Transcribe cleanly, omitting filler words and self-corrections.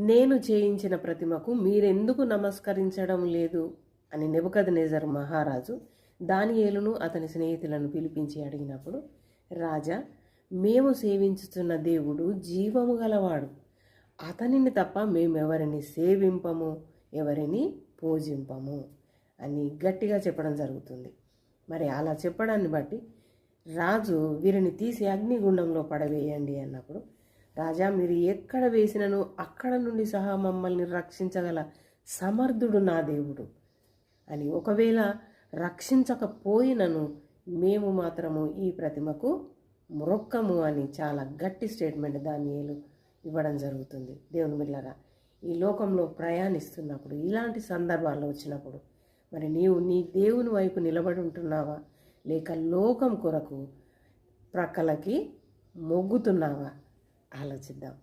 నేను చేయించిన ప్రతిమకు మీరెందుకు నమస్కరించడం లేదు అని నెబుకద్నెజరు మహారాజు దానియేలును అతని స్నేహితులను పిలిపించి అడిగినప్పుడు, రాజా, మేము సేవించుతున్న దేవుడు జీవము గలవాడు. అతనిని తప్ప మేమెవరిని సేవింపము, ఎవరిని పూజింపము అని గట్టిగా చెప్పడం జరుగుతుంది. మరి అలా చెప్పడాన్ని బట్టి రాజు వీరిని తీసి అగ్నిగుండంలో పడవేయండి అన్నప్పుడు, రాజా, మీరు ఎక్కడ వేసినను అక్కడ నుండి సహా మమ్మల్ని రక్షించగల సమర్థుడు నా దేవుడు అని, ఒకవేళ రక్షించకపోయినను మేము మాత్రము ఈ ప్రతిమకు మ్రొక్కము అని చాలా గట్టి స్టేట్మెంట్ దానియేలు ఇవ్వడం జరుగుతుంది. దేవుని బిడ్డలారా, ఈ లోకంలో ప్రయాణిస్తున్నప్పుడు ఇలాంటి సందర్భాల్లో వచ్చినప్పుడు మరి నీవు నీ దేవుని వైపు నిలబడి ఉంటున్నావా, లేక లోకం కొరకు ప్రక్కలకి మొగ్గుతున్నావా? ఆలోచిద్దాం.